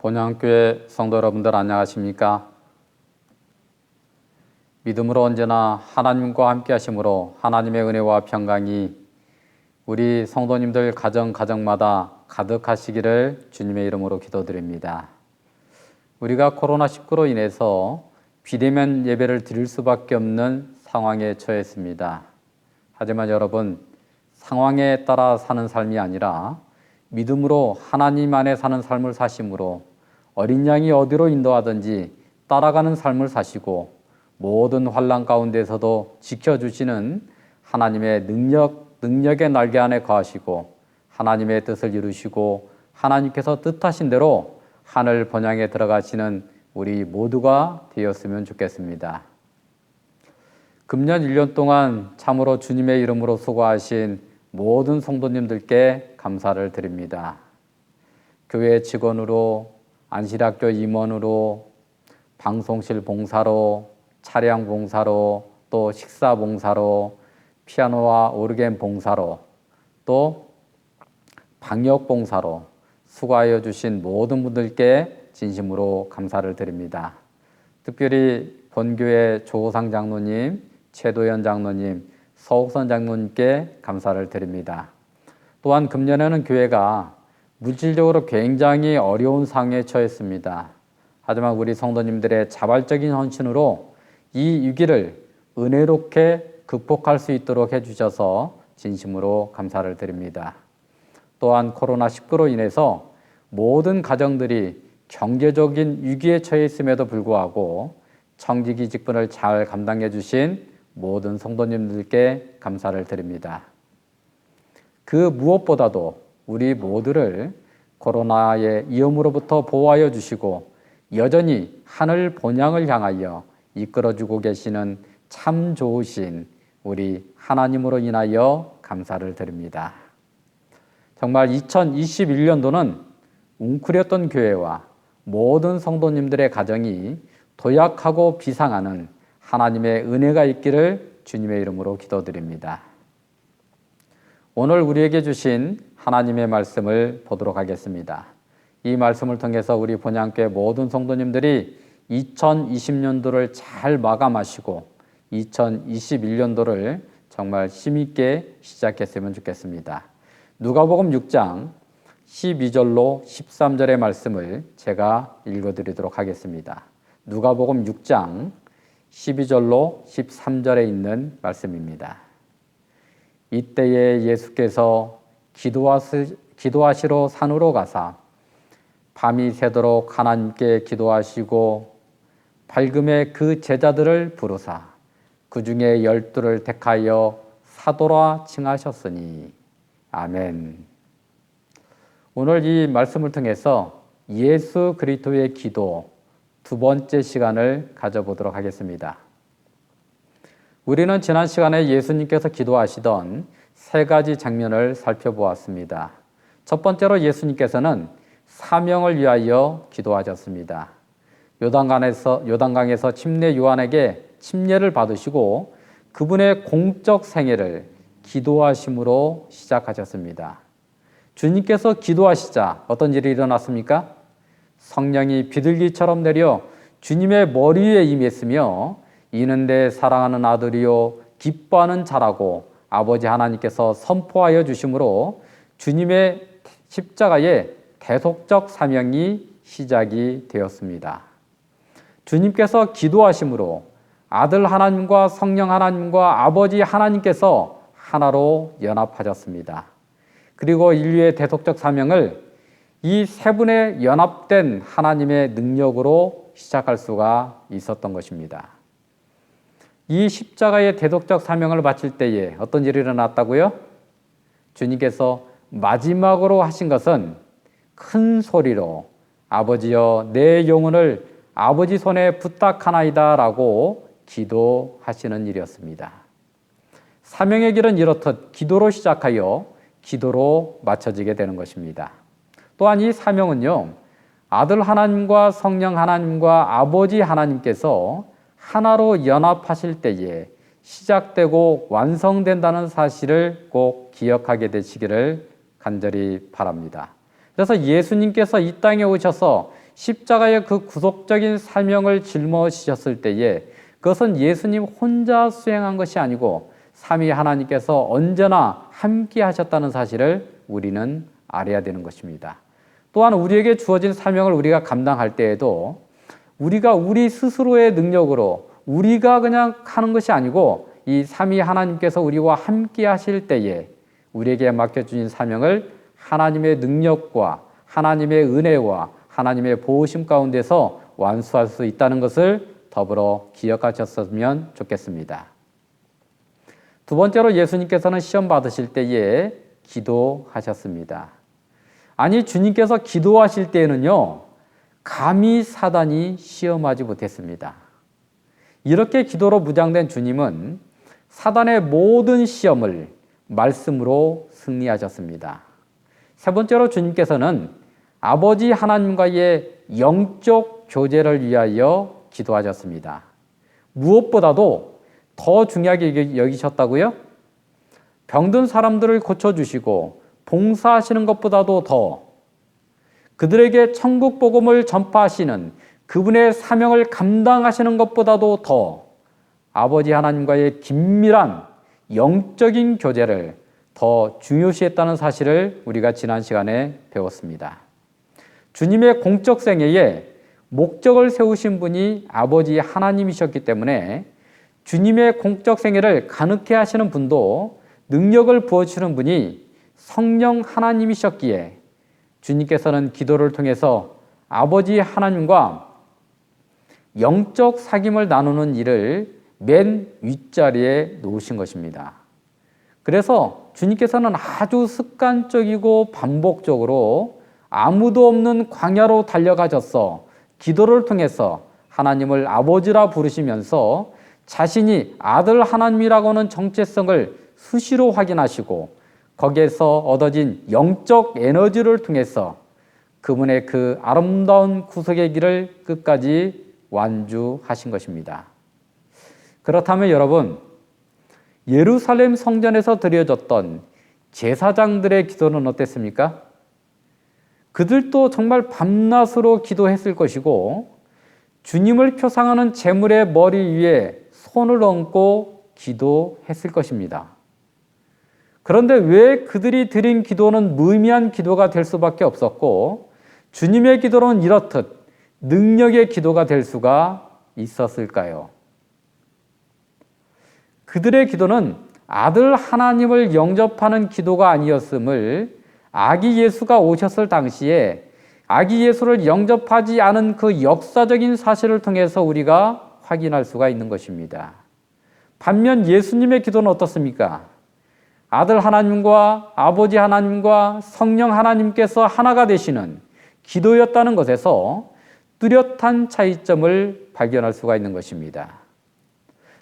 본향교회 성도 여러분들 안녕하십니까? 믿음으로 언제나 하나님과 함께 하심으로 하나님의 은혜와 평강이 우리 성도님들 가정마다 가득하시기를 주님의 이름으로 기도드립니다. 우리가 코로나19로 인해서 비대면 예배를 드릴 수밖에 없는 상황에 처했습니다. 하지만 여러분, 상황에 따라 사는 삶이 아니라 믿음으로 하나님 안에 사는 삶을 사심으로 어린 양이 어디로 인도하든지 따라가는 삶을 사시고 모든 환난 가운데서도 지켜주시는 하나님의 능력의 날개 안에 거하시고 하나님의 뜻을 이루시고 하나님께서 뜻하신 대로 하늘 번향에 들어가시는 우리 모두가 되었으면 좋겠습니다. 금년 1년 동안 참으로 주님의 이름으로 수고하신 모든 성도님들께 감사를 드립니다. 교회 직원으로, 안실학교 임원으로, 방송실 봉사로, 차량 봉사로, 또 식사 봉사로, 피아노와 오르겐 봉사로, 또 방역 봉사로 수고하여 주신 모든 분들께 진심으로 감사를 드립니다. 특별히 본교회 조호상 장로님, 최도현 장로님, 서옥선 장로님께 감사를 드립니다. 또한 금년에는 교회가 물질적으로 굉장히 어려운 상황에 처했습니다. 하지만 우리 성도님들의 자발적인 헌신으로 이 위기를 은혜롭게 극복할 수 있도록 해주셔서 진심으로 감사를 드립니다. 또한 코로나19로 인해서 모든 가정들이 경제적인 위기에 처해 있음에도 불구하고 청지기 직분을 잘 감당해 주신 모든 성도님들께 감사를 드립니다. 그 무엇보다도 우리 모두를 코로나의 위험으로부터 보호하여 주시고 여전히 하늘 본향을 향하여 이끌어주고 계시는 참 좋으신 우리 하나님으로 인하여 감사를 드립니다. 정말 2021년도는 웅크렸던 교회와 모든 성도님들의 가정이 도약하고 비상하는 하나님의 은혜가 있기를 주님의 이름으로 기도드립니다. 오늘 우리에게 주신 하나님의 말씀을 보도록 하겠습니다. 이 말씀을 통해서 우리 본향교회 모든 성도님들이 2020년도를 잘 마감하시고 2021년도를 정말 힘있게 시작했으면 좋겠습니다. 누가복음 6장 12절로 13절의 말씀을 제가 읽어드리도록 하겠습니다. 누가복음 6장 12절로 13절에 있는 말씀입니다. 이때에 예수께서 기도하시러 산으로 가사 밤이 새도록 하나님께 기도하시고 밝음에 그 제자들을 부르사 그 중에 12를 택하여 사도라 칭하셨으니 아멘. 오늘 이 말씀을 통해서 예수 그리스도의 기도 두 번째 시간을 가져보도록 하겠습니다. 우리는 지난 시간에 예수님께서 기도하시던 세 가지 장면을 살펴보았습니다. 첫 번째로 예수님께서는 사명을 위하여 기도하셨습니다. 요단강에서 침례 요한에게 침례를 받으시고 그분의 공적 생애를 기도하심으로 시작하셨습니다. 주님께서 기도하시자 어떤 일이 일어났습니까? 성령이 비둘기처럼 내려 주님의 머리 위에 임했으며 이는 내 사랑하는 아들이요 기뻐하는 자라고 아버지 하나님께서 선포하여 주심으로 주님의 십자가의 대속적 사명이 시작이 되었습니다. 주님께서 기도하심으로 아들 하나님과 성령 하나님과 아버지 하나님께서 하나로 연합하셨습니다. 그리고 인류의 대속적 사명을 이 세 분의 연합된 하나님의 능력으로 시작할 수가 있었던 것입니다. 이 십자가의 대속적 사명을 바칠 때에 어떤 일이 일어났다고요? 주님께서 마지막으로 하신 것은 큰 소리로 아버지여 내 영혼을 아버지 손에 부탁하나이다 라고 기도하시는 일이었습니다. 사명의 길은 이렇듯 기도로 시작하여 기도로 마쳐지게 되는 것입니다. 또한 이 사명은요, 아들 하나님과 성령 하나님과 아버지 하나님께서 하나로 연합하실 때에 시작되고 완성된다는 사실을 꼭 기억하게 되시기를 간절히 바랍니다. 그래서 예수님께서 이 땅에 오셔서 십자가의 그 구속적인 사명을 짊어지셨을 때에 그것은 예수님 혼자 수행한 것이 아니고 삼위 하나님께서 언제나 함께 하셨다는 사실을 우리는 알아야 되는 것입니다. 또한 우리에게 주어진 사명을 우리가 감당할 때에도 우리가 우리 스스로의 능력으로 우리가 그냥 하는 것이 아니고 이 삼위 하나님께서 우리와 함께 하실 때에 우리에게 맡겨주신 사명을 하나님의 능력과 하나님의 은혜와 하나님의 보호심 가운데서 완수할 수 있다는 것을 더불어 기억하셨으면 좋겠습니다. 두 번째로 예수님께서는 시험 받으실 때에 기도하셨습니다. 아니, 주님께서 기도하실 때에는요, 감히 사단이 시험하지 못했습니다. 이렇게 기도로 무장된 주님은 사단의 모든 시험을 말씀으로 승리하셨습니다. 세 번째로 주님께서는 아버지 하나님과의 영적 교제를 위하여 기도하셨습니다. 무엇보다도 더 중요하게 여기셨다고요? 병든 사람들을 고쳐주시고 봉사하시는 것보다도 더 그들에게 천국 복음을 전파하시는 그분의 사명을 감당하시는 것보다도 더 아버지 하나님과의 긴밀한 영적인 교제를 더 중요시했다는 사실을 우리가 지난 시간에 배웠습니다. 주님의 공적 생애에 목적을 세우신 분이 아버지 하나님이셨기 때문에 주님의 공적 생애를 가능케 하시는 분도 능력을 부어주시는 분이 성령 하나님이셨기에 주님께서는 기도를 통해서 아버지 하나님과 영적 사귐을 나누는 일을 맨 윗자리에 놓으신 것입니다. 그래서 주님께서는 아주 습관적이고 반복적으로 아무도 없는 광야로 달려가셔서 기도를 통해서 하나님을 아버지라 부르시면서 자신이 아들 하나님이라고 하는 정체성을 수시로 확인하시고 거기에서 얻어진 영적 에너지를 통해서 그분의 그 아름다운 구속의 길을 끝까지 완주하신 것입니다. 그렇다면 여러분, 예루살렘 성전에서 드려졌던 제사장들의 기도는 어땠습니까? 그들도 정말 밤낮으로 기도했을 것이고 주님을 표상하는 제물의 머리 위에 손을 얹고 기도했을 것입니다. 그런데 왜 그들이 드린 기도는 무의미한 기도가 될 수밖에 없었고 주님의 기도는 이렇듯 능력의 기도가 될 수가 있었을까요? 그들의 기도는 아들 하나님을 영접하는 기도가 아니었음을 아기 예수가 오셨을 당시에 아기 예수를 영접하지 않은 그 역사적인 사실을 통해서 우리가 확인할 수가 있는 것입니다. 반면 예수님의 기도는 어떻습니까? 아들 하나님과 아버지 하나님과 성령 하나님께서 하나가 되시는 기도였다는 것에서 뚜렷한 차이점을 발견할 수가 있는 것입니다.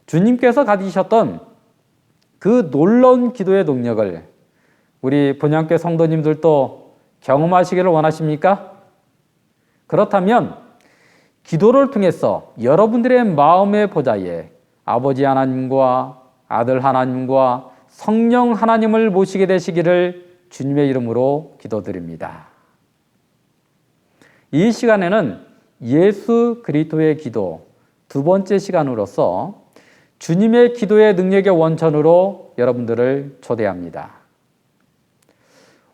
주님께서 가지셨던 그 놀라운 기도의 동력을 우리 본향교 성도님들도 경험하시기를 원하십니까? 그렇다면 기도를 통해서 여러분들의 마음의 보좌에 아버지 하나님과 아들 하나님과 성령 하나님을 모시게 되시기를 주님의 이름으로 기도드립니다. 이 시간에는 예수 그리스도의 기도 두 번째 시간으로서 주님의 기도의 능력의 원천으로 여러분들을 초대합니다.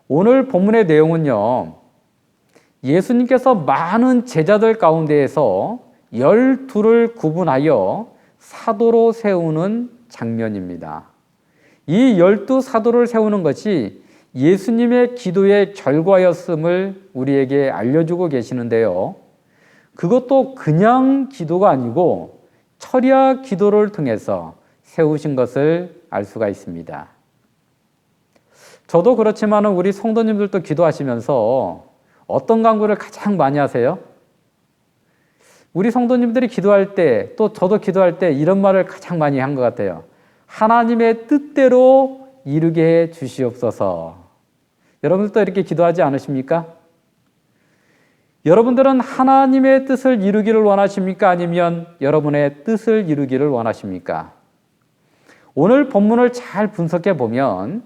오늘 본문의 내용은요, 예수님께서 많은 제자들 가운데에서 12를 구분하여 사도로 세우는 장면입니다. 이 12사도를 세우는 것이 예수님의 기도의 결과였음을 우리에게 알려주고 계시는데요. 그것도 그냥 기도가 아니고 철야 기도를 통해서 세우신 것을 알 수가 있습니다. 저도 그렇지만 우리 성도님들도 기도하시면서 어떤 간구를 가장 많이 하세요? 우리 성도님들이 기도할 때, 또 저도 기도할 때 이런 말을 가장 많이 한 것 같아요. 하나님의 뜻대로 이루게 해 주시옵소서. 여러분들도 이렇게 기도하지 않으십니까? 여러분들은 하나님의 뜻을 이루기를 원하십니까? 아니면 여러분의 뜻을 이루기를 원하십니까? 오늘 본문을 잘 분석해 보면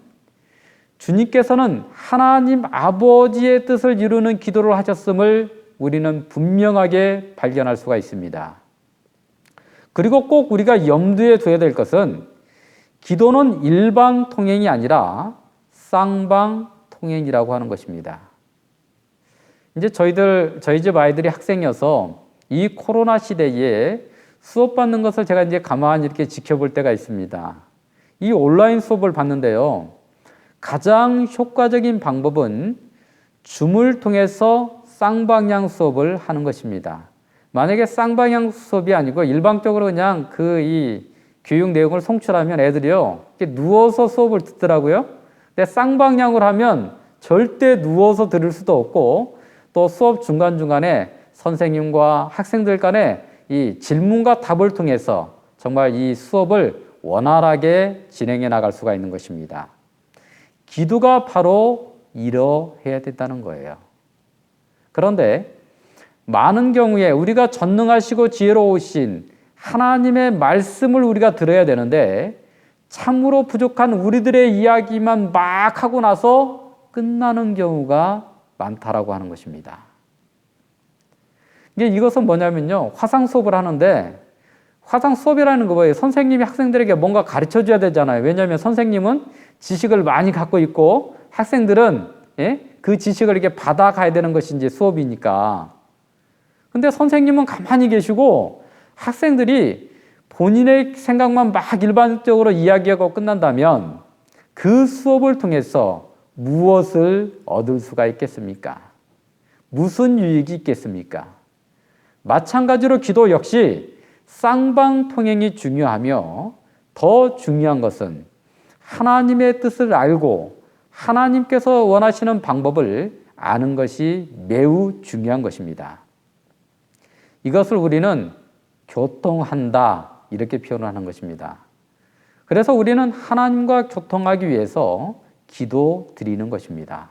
주님께서는 하나님 아버지의 뜻을 이루는 기도를 하셨음을 우리는 분명하게 발견할 수가 있습니다. 그리고 꼭 우리가 염두에 둬야 될 것은 기도는 일방통행이 아니라 쌍방통행이라고 하는 것입니다. 이제 저희 집 아이들이 학생이어서 이 코로나 시대에 수업 받는 것을 제가 이제 가만히 이렇게 지켜볼 때가 있습니다. 이 온라인 수업을 받는데요. 가장 효과적인 방법은 줌을 통해서 쌍방향 수업을 하는 것입니다. 만약에 쌍방향 수업이 아니고 일방적으로 그냥 이 교육 내용을 송출하면 애들이요, 이렇게 누워서 수업을 듣더라고요. 근데 쌍방향으로 하면 절대 누워서 들을 수도 없고, 또 수업 중간중간에 선생님과 학생들 간에 이 질문과 답을 통해서 정말 이 수업을 원활하게 진행해 나갈 수가 있는 것입니다. 기도가 바로 이러해야 된다는 거예요. 그런데 많은 경우에 우리가 전능하시고 지혜로우신 하나님의 말씀을 우리가 들어야 되는데 참으로 부족한 우리들의 이야기만 막 하고 나서 끝나는 경우가 많다라고 하는 것입니다. 이것은 뭐냐면요, 화상 수업을 하는데 화상 수업이라는 거 뭐예요? 선생님이 학생들에게 뭔가 가르쳐 줘야 되잖아요. 왜냐하면 선생님은 지식을 많이 갖고 있고 학생들은 그 지식을 이렇게 받아가야 되는 것이 이제 수업이니까. 근데 선생님은 가만히 계시고 학생들이 본인의 생각만 막 일반적으로 이야기하고 끝난다면 그 수업을 통해서 무엇을 얻을 수가 있겠습니까? 무슨 유익이 있겠습니까? 마찬가지로 기도 역시 쌍방통행이 중요하며 더 중요한 것은 하나님의 뜻을 알고 하나님께서 원하시는 방법을 아는 것이 매우 중요한 것입니다. 이것을 우리는 교통한다 이렇게 표현하는 것입니다. 그래서 우리는 하나님과 교통하기 위해서 기도 드리는 것입니다.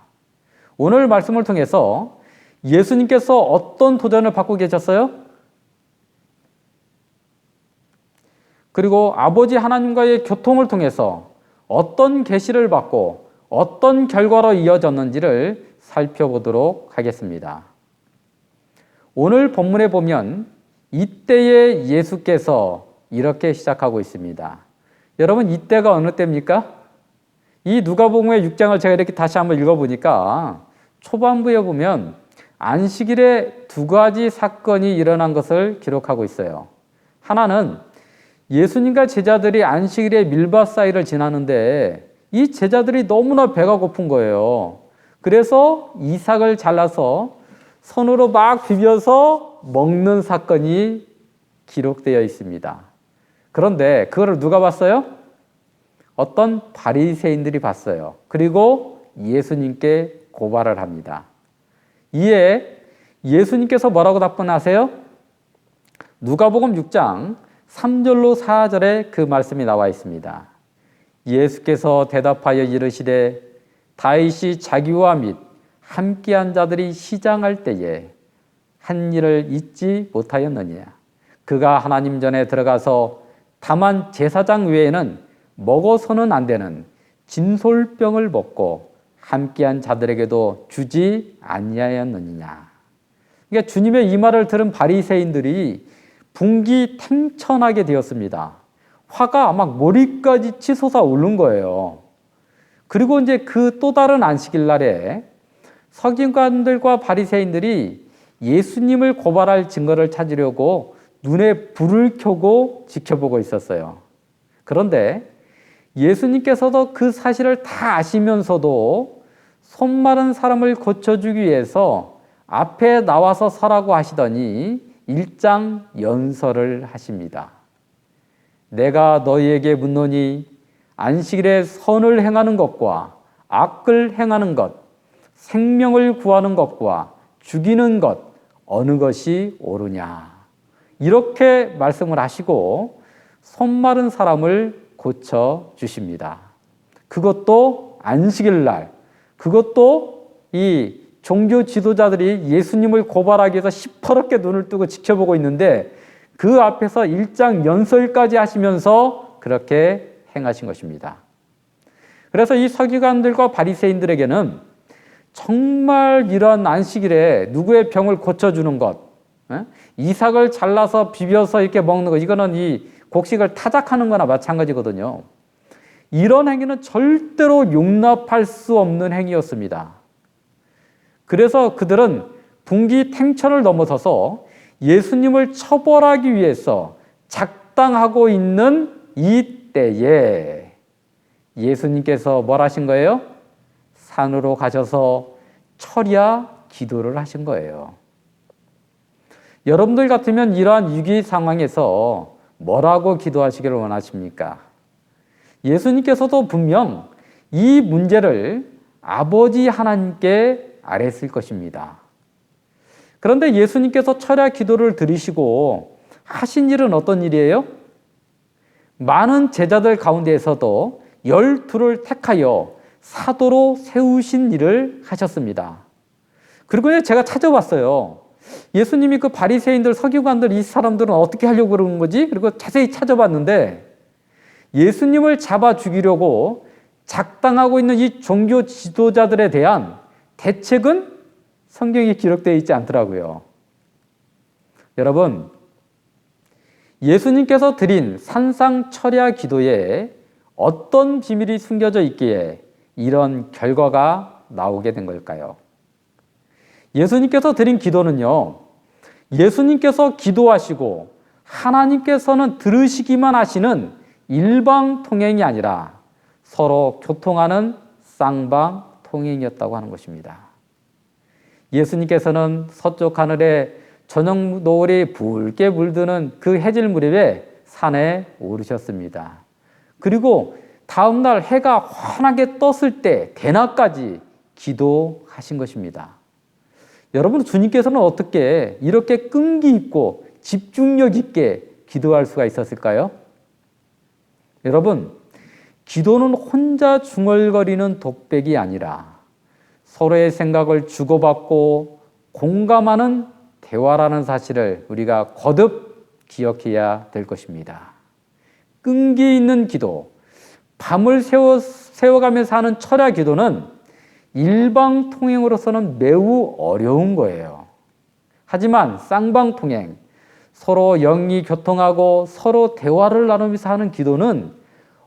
오늘 말씀을 통해서 예수님께서 어떤 도전을 받고 계셨어요? 그리고 아버지 하나님과의 교통을 통해서 어떤 계시를 받고 어떤 결과로 이어졌는지를 살펴보도록 하겠습니다. 오늘 본문에 보면 이때에 예수께서 이렇게 시작하고 있습니다. 여러분, 이때가 어느 때입니까? 이 누가복음의 6장을 제가 이렇게 다시 한번 읽어보니까 초반부에 보면 안식일에 두 가지 사건이 일어난 것을 기록하고 있어요. 하나는 예수님과 제자들이 안식일에 밀밭 사이를 지나는데 이 제자들이 너무나 배가 고픈 거예요. 그래서 이삭을 잘라서 손으로 막 비벼서 먹는 사건이 기록되어 있습니다. 그런데 그거를 누가 봤어요? 어떤 바리새인들이 봤어요. 그리고 예수님께 고발을 합니다. 이에 예수님께서 뭐라고 답변하세요? 누가복음 6장 3절로 4절에 그 말씀이 나와 있습니다. 예수께서 대답하여 이르시되 다윗이 자기와 및 함께한 자들이 시장할 때에 한 일을 잊지 못하였느냐. 그가 하나님 전에 들어가서 다만 제사장 외에는 먹어서는 안 되는 진솔병을 먹고 함께한 자들에게도 주지 아니하였느냐. 그러니까 주님의 이 말을 들은 바리새인들이 분기탱천하게 되었습니다. 화가 막 머리까지 치솟아 오른 거예요. 그리고 이제 그 또 다른 안식일 날에 서기관들과 바리새인들이 예수님을 고발할 증거를 찾으려고 눈에 불을 켜고 지켜보고 있었어요. 그런데 예수님께서도 그 사실을 다 아시면서도 손 마른 사람을 고쳐주기 위해서 앞에 나와서 서라고 하시더니 일장 연설을 하십니다. 내가 너희에게 묻노니 안식일에 선을 행하는 것과 악을 행하는 것, 생명을 구하는 것과 죽이는 것 어느 것이 옳으냐. 이렇게 말씀을 하시고 손 마른 사람을 고쳐 주십니다. 그것도 안식일 날, 그것도 이 종교 지도자들이 예수님을 고발하기 위해서 시퍼렇게 눈을 뜨고 지켜보고 있는데 그 앞에서 일장 연설까지 하시면서 그렇게 행하신 것입니다. 그래서 이 서기관들과 바리새인들에게는 정말 이런 안식일에 누구의 병을 고쳐주는 것, 이삭을 잘라서 비벼서 이렇게 먹는 것, 이거는 이 곡식을 타작하는 거나 마찬가지거든요. 이런 행위는 절대로 용납할 수 없는 행위였습니다. 그래서 그들은 분기탱천을 넘어서서 예수님을 처벌하기 위해서 작당하고 있는 이때에 예수님께서 뭘 하신 거예요? 산으로 가셔서 철야 기도를 하신 거예요. 여러분들 같으면 이러한 위기 상황에서 뭐라고 기도하시기를 원하십니까? 예수님께서도 분명 이 문제를 아버지 하나님께 아뢰었을 것입니다. 그런데 예수님께서 철야 기도를 드리시고 하신 일은 어떤 일이에요? 많은 제자들 가운데에서도 12를 택하여 사도로 세우신 일을 하셨습니다. 그리고 제가 찾아봤어요. 예수님이 그 바리새인들, 서기관들, 이 사람들은 어떻게 하려고 그러는 거지? 그리고 자세히 찾아봤는데 예수님을 잡아 죽이려고 작당하고 있는 이 종교 지도자들에 대한 대책은 성경에 기록되어 있지 않더라고요. 여러분, 예수님께서 드린 산상철야 기도에 어떤 비밀이 숨겨져 있기에 이런 결과가 나오게 된 걸까요? 예수님께서 드린 기도는요, 예수님께서 기도하시고 하나님께서는 들으시기만 하시는 일방통행이 아니라 서로 교통하는 쌍방통행이었다고 하는 것입니다. 예수님께서는 서쪽 하늘에 저녁 노을이 붉게 물드는 그 해질 무렵에 산에 오르셨습니다. 그리고 다음날 해가 환하게 떴을 때 대낮까지 기도하신 것입니다. 여러분, 주님께서는 어떻게 이렇게 끈기 있고 집중력 있게 기도할 수가 있었을까요? 여러분, 기도는 혼자 중얼거리는 독백이 아니라 서로의 생각을 주고받고 공감하는 대화라는 사실을 우리가 거듭 기억해야 될 것입니다. 끈기 있는 기도, 밤을 세워가면서 하는 철야 기도는 일방통행으로서는 매우 어려운 거예요. 하지만 쌍방통행, 서로 영이 교통하고 서로 대화를 나누면서 하는 기도는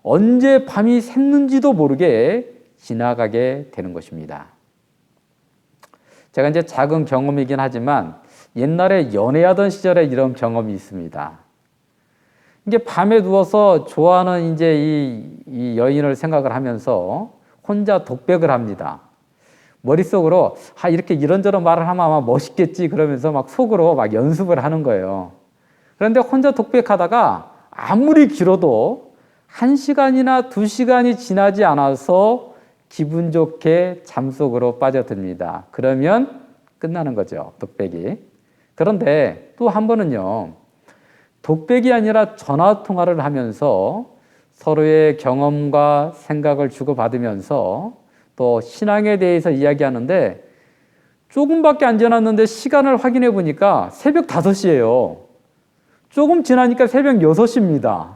언제 밤이 샜는지도 모르게 지나가게 되는 것입니다. 제가 이제 작은 경험이긴 하지만 옛날에 연애하던 시절에 이런 경험이 있습니다. 이게 밤에 누워서 좋아하는 이제 이 여인을 생각을 하면서 혼자 독백을 합니다. 머릿속으로 이렇게 이런저런 말을 하면 아마 멋있겠지 그러면서 막 속으로 막 연습을 하는 거예요. 그런데 혼자 독백하다가 아무리 길어도 1시간이나 2시간이 지나지 않아서 기분 좋게 잠속으로 빠져듭니다. 그러면 끝나는 거죠, 독백이. 그런데 또 한 번은요, 독백이 아니라 전화통화를 하면서 서로의 경험과 생각을 주고받으면서 또 신앙에 대해서 이야기하는데 조금밖에 안 지났는데 시간을 확인해 보니까 새벽 5시예요. 조금 지나니까 새벽 6시입니다.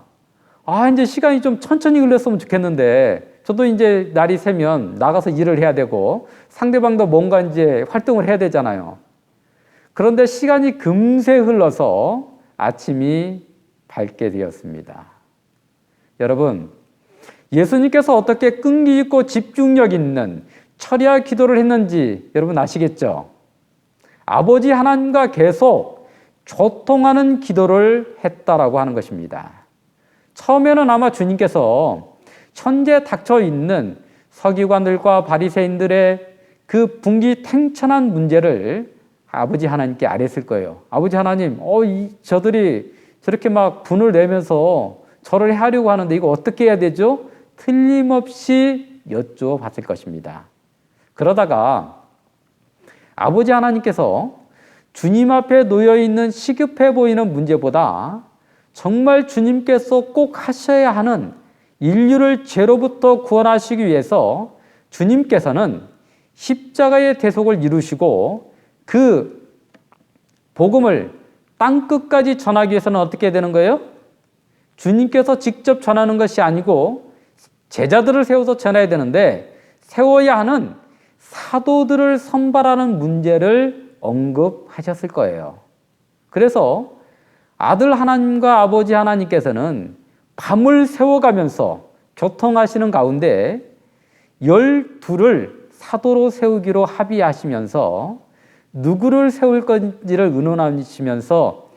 이제 시간이 좀 천천히 흘렀으면 좋겠는데 저도 이제 날이 새면 나가서 일을 해야 되고 상대방도 뭔가 이제 활동을 해야 되잖아요. 그런데 시간이 금세 흘러서 아침이 밝게 되었습니다. 여러분, 예수님께서 어떻게 끈기 있고 집중력 있는 철야 기도를 했는지 여러분 아시겠죠? 아버지 하나님과 계속 교통하는 기도를 했다라고 하는 것입니다. 처음에는 아마 주님께서 현재 닥쳐 있는 서기관들과 바리새인들의 그 분기탱천한 문제를 아버지 하나님께 아뢰었을 거예요. 아버지 하나님, 저들이 저렇게 막 분을 내면서 저를 하려고 하는데 이거 어떻게 해야 되죠? 틀림없이 여쭈어봤을 것입니다. 그러다가 아버지 하나님께서 주님 앞에 놓여있는 시급해 보이는 문제보다 정말 주님께서 꼭 하셔야 하는 인류를 죄로부터 구원하시기 위해서 주님께서는 십자가의 대속을 이루시고 그 복음을 땅끝까지 전하기 위해서는 어떻게 되는 거예요? 주님께서 직접 전하는 것이 아니고 제자들을 세워서 전해야 되는데 세워야 하는 사도들을 선발하는 문제를 언급하셨을 거예요. 그래서 아들 하나님과 아버지 하나님께서는 밤을 새워가면서 교통하시는 가운데 12를 사도로 세우기로 합의하시면서 누구를 세울 건지를 의논하시면서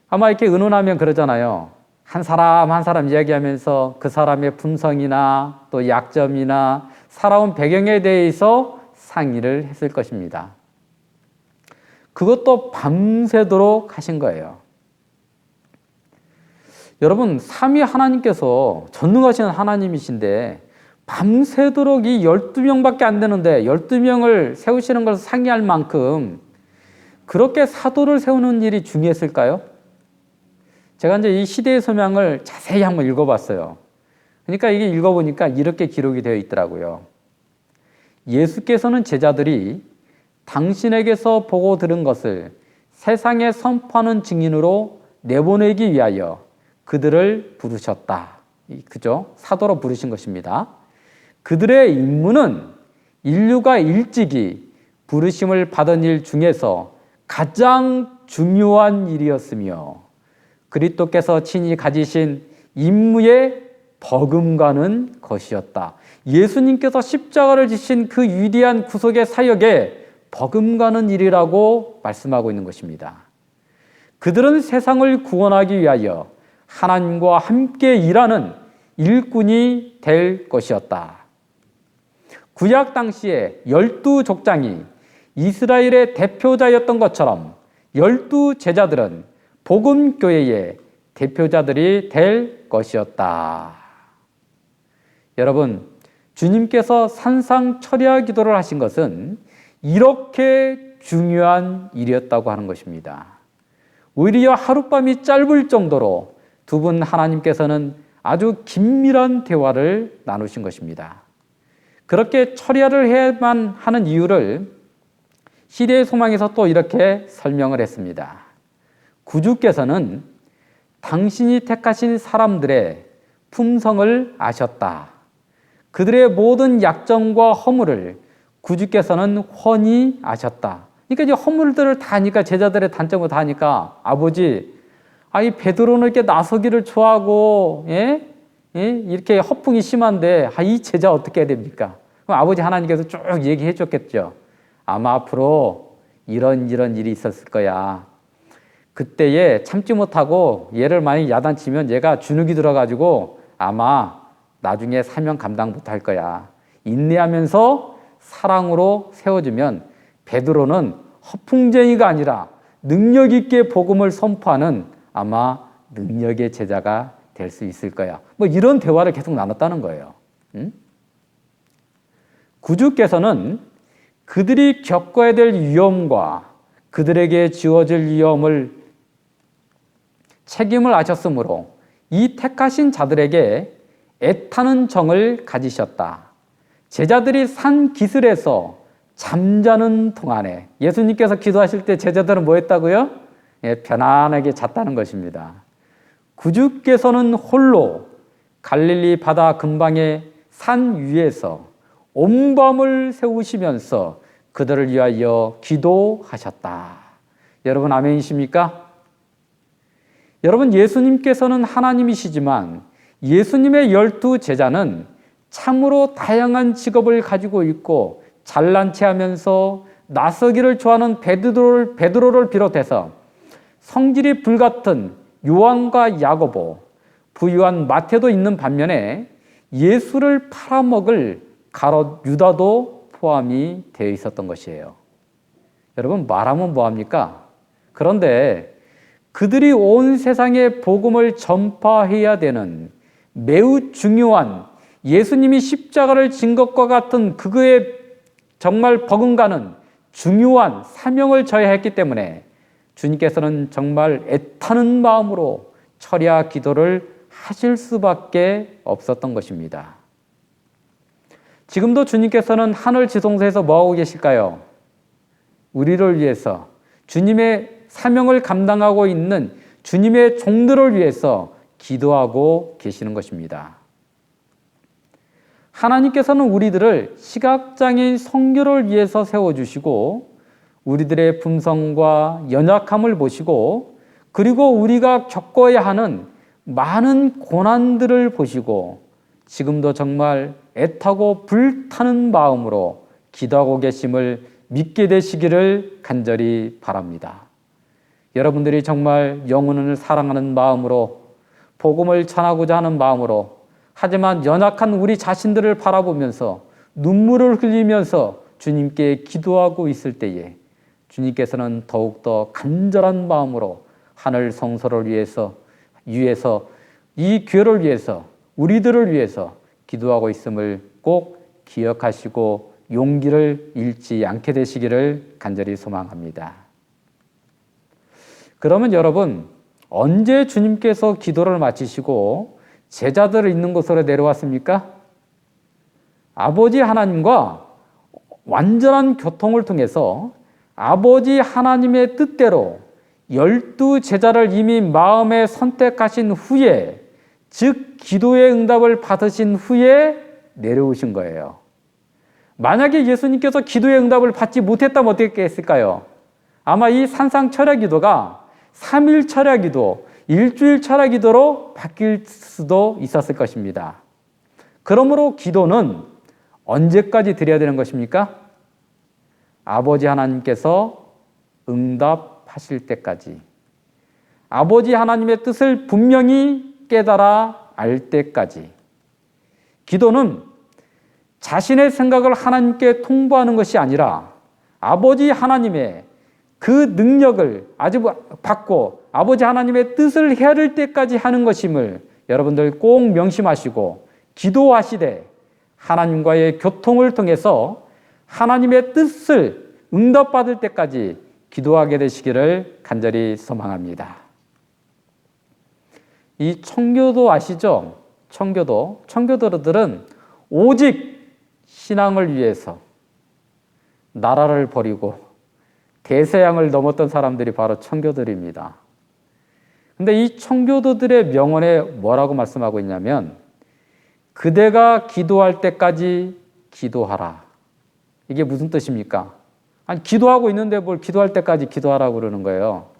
아마 이렇게 의논하면 그러잖아요. 한 사람 한 사람 이야기하면서 그 사람의 품성이나 또 약점이나 살아온 배경에 대해서 상의를 했을 것입니다. 그것도 밤새도록 하신 거예요. 여러분, 삼위 하나님께서 전능하신 하나님이신데 밤새도록 이 12명밖에 안 되는데 12명을 세우시는 것을 상의할 만큼 그렇게 사도를 세우는 일이 중요했을까요? 제가 이제 이 시대의 소명을 자세히 한번 읽어봤어요. 그러니까 이게 읽어보니까 이렇게 기록이 되어 있더라고요. 예수께서는 제자들이 당신에게서 보고 들은 것을 세상에 선포하는 증인으로 내보내기 위하여 그들을 부르셨다. 그죠? 사도로 부르신 것입니다. 그들의 임무는 인류가 일찍이 부르심을 받은 일 중에서 가장 중요한 일이었으며 그리스도께서 친히 가지신 임무에 버금가는 것이었다. 예수님께서 십자가를 지신 그 위대한 구속의 사역에 버금가는 일이라고 말씀하고 있는 것입니다. 그들은 세상을 구원하기 위하여 하나님과 함께 일하는 일꾼이 될 것이었다. 구약 당시에 12족장이 이스라엘의 대표자였던 것처럼 12제자들은 복음교회의 대표자들이 될 것이었다. 여러분, 주님께서 산상철야 기도를 하신 것은 이렇게 중요한 일이었다고 하는 것입니다. 오히려 하룻밤이 짧을 정도로 두 분 하나님께서는 아주 긴밀한 대화를 나누신 것입니다. 그렇게 철야를 해야만 하는 이유를 시대의 소망에서 또 이렇게 설명을 했습니다. 구주께서는 당신이 택하신 사람들의 품성을 아셨다. 그들의 모든 약점과 허물을 구주께서는 훤히 아셨다. 그러니까 이제 허물들을 다 아니까, 제자들의 단점을 다 아니까, 아버지, 이 베드로는 이렇게 나서기를 좋아하고, 이렇게 허풍이 심한데, 이 제자 어떻게 해야 됩니까? 그럼 아버지 하나님께서 쭉 얘기해 줬겠죠. 아마 앞으로 이런 일이 있었을 거야. 그때에 참지 못하고 얘를 많이 야단치면 얘가 주눅이 들어가지고 아마 나중에 사명 감당 못할 거야. 인내하면서 사랑으로 세워주면 베드로는 허풍쟁이가 아니라 능력 있게 복음을 선포하는 아마 능력의 제자가 될 수 있을 거야. 뭐 이런 대화를 계속 나눴다는 거예요. 구주께서는 그들이 겪어야 될 위험과 그들에게 지어질 위험을 책임을 아셨으므로 이 택하신 자들에게 애타는 정을 가지셨다. 제자들이 산 기슭에서 잠자는 동안에 예수님께서 기도하실 때 제자들은 뭐 했다고요? 편안하게 잤다는 것입니다. 구주께서는 홀로 갈릴리 바다 근방의 산 위에서 온 밤을 세우시면서 그들을 위하여 기도하셨다. 여러분 아멘이십니까? 여러분, 예수님께서는 하나님이시지만 예수님의 12제자는 참으로 다양한 직업을 가지고 있고 잘난 체하면서 나서기를 좋아하는 베드로를 비롯해서 성질이 불같은 요한과 야고보, 부유한 마태도 있는 반면에 예수를 팔아먹을 가롯 유다도 포함이 되어 있었던 것이에요. 여러분, 말하면 뭐합니까? 그런데 그들이 온 세상에 복음을 전파해야 되는 매우 중요한 예수님이 십자가를 진 것과 같은 그거에 정말 버금가는 중요한 사명을 져야 했기 때문에 주님께서는 정말 애타는 마음으로 철야 기도를 하실 수밖에 없었던 것입니다. 지금도 주님께서는 하늘 지성소에서 뭐하고 계실까요? 우리를 위해서, 주님의 사명을 감당하고 있는 주님의 종들을 위해서 기도하고 계시는 것입니다. 하나님께서는 우리들을 시각장애인 선교를 위해서 세워주시고 우리들의 품성과 연약함을 보시고 그리고 우리가 겪어야 하는 많은 고난들을 보시고 지금도 정말 애타고 불타는 마음으로 기도하고 계심을 믿게 되시기를 간절히 바랍니다. 여러분들이 정말 영혼을 사랑하는 마음으로 복음을 전하고자 하는 마음으로 하지만 연약한 우리 자신들을 바라보면서 눈물을 흘리면서 주님께 기도하고 있을 때에 주님께서는 더욱더 간절한 마음으로 하늘 성소를 위해서 이 교회를 위해서 우리들을 위해서 기도하고 있음을 꼭 기억하시고 용기를 잃지 않게 되시기를 간절히 소망합니다. 그러면 여러분, 언제 주님께서 기도를 마치시고 제자들을 있는 곳으로 내려왔습니까? 아버지 하나님과 완전한 교통을 통해서 아버지 하나님의 뜻대로 12제자를 이미 마음에 선택하신 후에, 즉 기도의 응답을 받으신 후에 내려오신 거예요. 만약에 예수님께서 기도의 응답을 받지 못했다면 어떻게 했을까요? 아마 이 산상 철야 기도가 3일 철야 기도, 일주일 철야 기도로 바뀔 수도 있었을 것입니다. 그러므로 기도는 언제까지 드려야 되는 것입니까? 아버지 하나님께서 응답하실 때까지, 아버지 하나님의 뜻을 분명히 깨달아 알 때까지. 기도는 자신의 생각을 하나님께 통보하는 것이 아니라 아버지 하나님의 그 능력을 아주 받고 아버지 하나님의 뜻을 헤아릴 때까지 하는 것임을 여러분들 꼭 명심하시고 기도하시되 하나님과의 교통을 통해서 하나님의 뜻을 응답받을 때까지 기도하게 되시기를 간절히 소망합니다. 이 청교도 아시죠? 청교도들은 오직 신앙을 위해서 나라를 버리고 대서양을 넘었던 사람들이 바로 청교도들입니다. 근데 이 청교도들의 명언에 뭐라고 말씀하고 있냐면 그대가 기도할 때까지 기도하라. 이게 무슨 뜻입니까? 아니, 기도하고 있는데 뭘 기도할 때까지 기도하라고 그러는 거예요.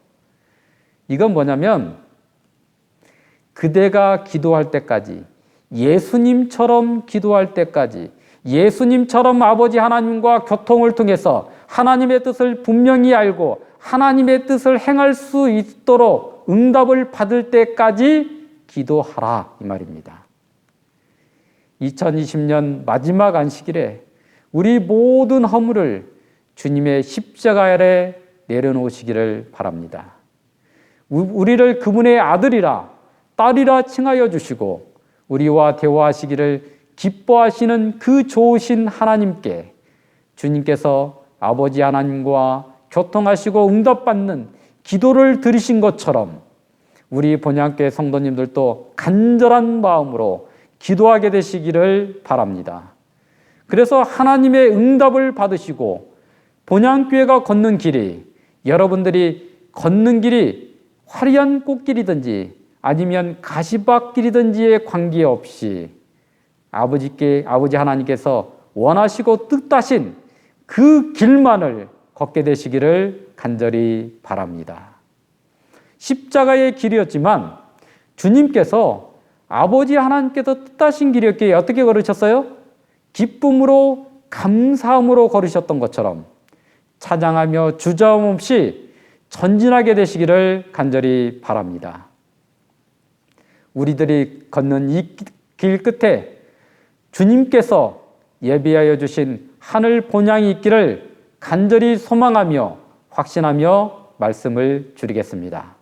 이건 뭐냐면 그대가 기도할 때까지, 예수님처럼 기도할 때까지, 예수님처럼 아버지 하나님과 교통을 통해서 하나님의 뜻을 분명히 알고 하나님의 뜻을 행할 수 있도록 응답을 받을 때까지 기도하라, 이 말입니다. 2020년 마지막 안식일에 우리 모든 허물을 주님의 십자가 아래 내려놓으시기를 바랍니다. 우리를 그분의 아들이라 딸이라 칭하여 주시고 우리와 대화하시기를 기뻐하시는 그 좋으신 하나님께 주님께서 아버지 하나님과 교통하시고 응답받는 기도를 드리신 것처럼 우리 본향교회 성도님들도 간절한 마음으로 기도하게 되시기를 바랍니다. 그래서 하나님의 응답을 받으시고 본향교회가 걷는 길이, 여러분들이 걷는 길이 화려한 꽃길이든지 아니면 가시밭길이든지에 관계없이 아버지 하나님께서 원하시고 뜻하신 그 길만을 걷게 되시기를 간절히 바랍니다. 십자가의 길이었지만 주님께서 아버지 하나님께서 뜻하신 길이었기에 어떻게 걸으셨어요? 기쁨으로 감사함으로 걸으셨던 것처럼 찬양하며 주저함 없이 전진하게 되시기를 간절히 바랍니다. 우리들이 걷는 이 길 끝에 주님께서 예비하여 주신 하늘 본향이 있기를 간절히 소망하며 확신하며 말씀을 드리겠습니다.